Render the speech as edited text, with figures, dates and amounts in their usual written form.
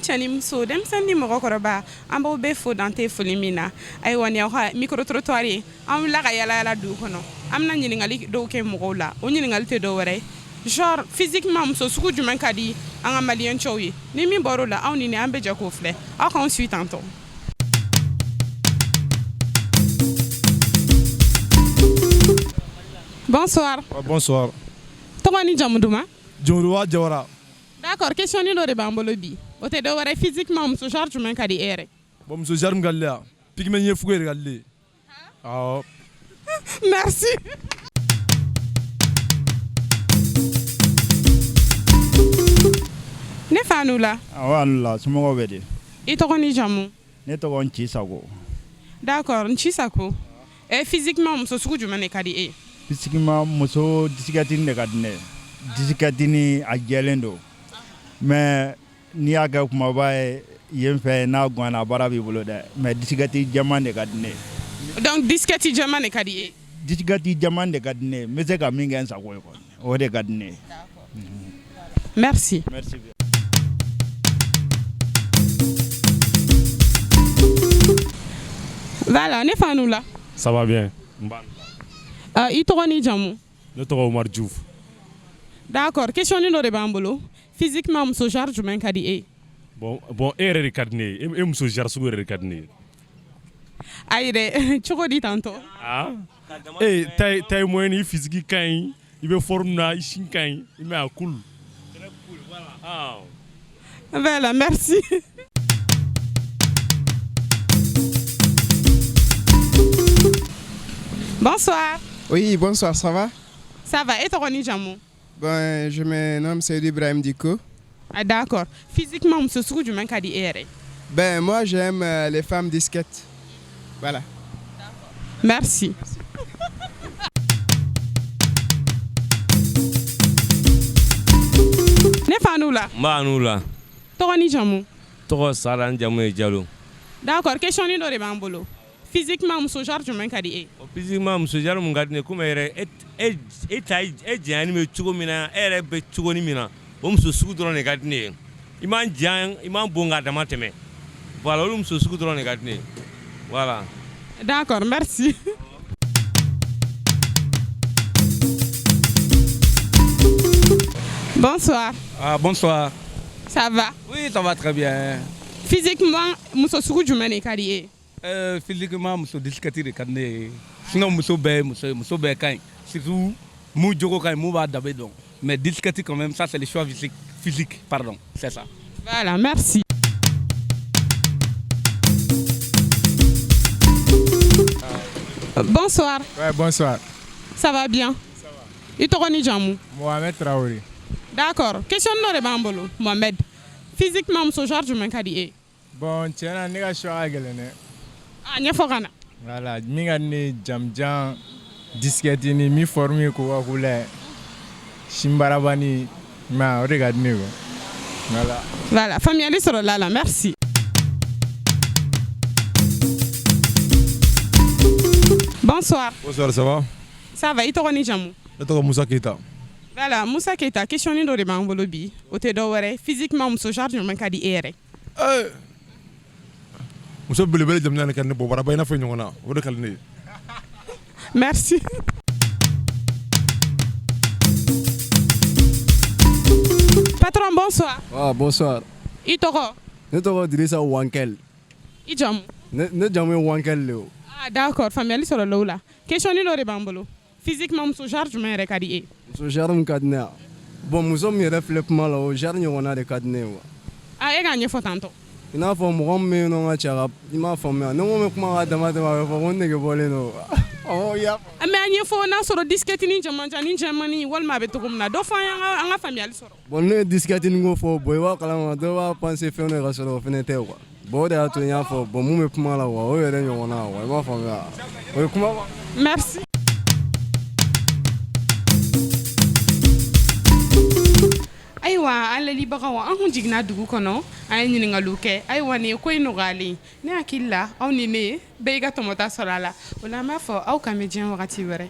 cɛ ni muso denmisɛnnin ni mɔgɔkɔrɔba an b'aw bɛɛ fo dan tɛ foli min na ayiwa nin y'aw ka micro trottoir ye an wulila ka yala yala dugu kɔnɔ an bɛna ɲininkali dɔw kɛ mɔgɔw la o ɲininkali tɛ dɔw wɛrɛ genre physiquement muso sugu jumɛn ka di an ka maliyɛn cɛw ye ni min bɔr'o la aw ni ne an bɛ jɛ k'o filɛ aw k'anw suit tantɔ. Bonsoir. Bonsoir. Tɔgɔ ni jamu duman? Jomruwa Jawara. D'accord, question ni dɔ de b'an bolo bi. O tɛ dɔ wɛrɛ physiquement muso genre jumɛn ka di e yɛrɛ? Bon muso genre min ka di ne ye a pigment ɲɛfugu yɛrɛ ka di ne ye. Awɔ. Merci. Ne fa n'u la. Awɔ anu la somɔgɔw bɛ di? I tɔgɔ ni jamu? Ne tɔgɔ Ncisako. D'accord, Ncisako. Physiquement muso sugu jumɛn de ka di e? Physiquement muso disikɛtini de ka di ne ye. Disikɛtini a jɛlen don. Mais n'i y'a kɛ kumaba ye yen fɛ n'a ganna baara b'i bolo dɛ. Mais disikɛti jɛman de ka di ne ye. Donc disikɛti jɛman de ka di e? Disikɛti jɛman de ka di ne ye. N bɛ se ka min kɛ n sago ye kɔni. O de ka di ne ye. Merci. Merci bien. Voilà, ne fa n'u la. Ça va bien. I tɔgɔ ni jamu? Ne tɔgɔ Omar Diouf. D'accord, question ni dɔ de b'an bolo. Physiquement muso genre jumɛn ka di e? Bon e yɛrɛ de ka di ne ye. E muso genre sugu yɛrɛ de ka di ne ye. Ayi dɛ, cogo di tantɔ? Ah. Ta ye moyen i physique ka ɲi, i bɛ forme na, i sin ka ɲi, i m'a cool. Très cool, voilà. Ah. Voilà, merci. Bonsoir. Oui, bonsoir, ça va? Ça va, et tɔgɔ ni jamu? Bon, je me nomme Seydou Ibrahim Diko. Ah, d'accord. Physiquement, muso sugu jumɛn ka di e yɛrɛ? Ben, moi, j'aime les femmes disquettes. Voilà. Merci. Ne fa n'u la? N b'a n'u la. Tɔgɔ ni jamu? Tɔgɔ Sala, n jamu ye Jalo. D'accord, question ni dɔ de b'an bolo. Physiquement, muso genre jumɛn ka di e? Physiquement, muso genre mun ka di ne ye komi yɛrɛ e janyani bɛ cogo min na, e yɛrɛ bɛ cogoni min na, o muso sugu dɔrɔn de ka di ne ye. I m'an jan, i m'an bon k'a dama tɛmɛ. Voilà, olu muso sugu dɔrɔn de ka di ne ye. Voilà. D'accord, merci. Bonsoir. Ah, bonsoir. Ça va? Oui, ça va très bien. Physiquement, muso sugu jumɛn de ka di e? Physiquement, muso disikɛti de ka di ne ye. Sinon, muso bɛɛ ka ɲi. Surtout, mun jogo ka ɲi, mun b'a dabe dɔn. Mais disikɛti quand même, ça c'est le choix physique, pardon, c'est ça. Voilà, merci. Bonsoir. Ouais, bonsoir. Ça va bien? Ça va. I tɔgɔ ni jamu? Mohamed Traoré. D'accord. Question dɔ de b'an bolo, Mohamed. Physiquement, muso genre jumɛn ka di e? Bon, tiɲɛna ne ka choix ka gɛlɛn dɛ. Ah, ɲɛfɔ ka na. Voilà, min ka di ne ye jamujan disikɛtini min forme ye Coca-Cola sinbarabani o de ka di ne ye. Voilà. Voilà, faamuyali sɔrɔla la, merci. Bonsoir. Bonsoir, ça va? Ça va, i tɔgɔ ni jamu? Ne tɔgɔ Musa Keita. Voilà, Musa Keita, question ni dɔ de b'an bolo bi. O tɛ dɔ wɛrɛ, physiquement muso genre jumɛn ka di e yɛrɛ? Muso belebele jamana ne ka di ne bɔ baraba i n'a fɔ ɲɔgɔn na, o de ka di ne ye. Merci. Patron, bonsoir. Ah, bonsoir. I tɔgɔ? Ne tɔgɔ Dirisa Wankel. I jamu? Ne jamu ye Wankel le o. Ah, d'accord, faamuyali sɔrɔla o la. Question ni dɔ de b'an bolo. Physiquement muso genre jumɛn yɛrɛ ka di e? Muso genre min ka di ne ye. Bon, muso min yɛrɛ filɛ kuma la o genre ɲɔgɔnna de ka di ne ye wa. Ah, e k'a ɲɛfɔ tantɔ. I n'a fɔ mɔgɔ min bɛ yen nɔ ka cɛ ka i m'a faamuya. Ne ko n bɛ kuma ka dama tɛmɛ a bɛ fɔ ko n nege bɔlen don. Ɔ i y'a faamu. Mais a ɲɛfɔ n'a sɔrɔ disikɛtini jamajan ni jɛmani walima a bɛ cogo min na dɔ fɔ an ka faamuyali sɔrɔ. Bon ne ye disikɛtini ko fɔ bon i b'a kalama dɔw b'a penser fɛn dɔ ka sɔrɔ o fɛnɛ tɛ quoi. Bon o de y'a to n y'a fɔ bon mun bɛ kuma la quoi o yɛrɛ ɲɔgɔnna quoi i m'a faamuya. O ye kuma quoi. Merci. Ayiwa an lalibagaw an kun jiginna dugu kɔnɔ an ye ɲininkaliw kɛ ayiwa nin ye ko in nɔgɔyalen ne hakili la aw ni ne bɛɛ i ka tɔmɔta sɔrɔ a la o la an b'a fɔ aw kan bɛ diɲɛ wagati wɛrɛ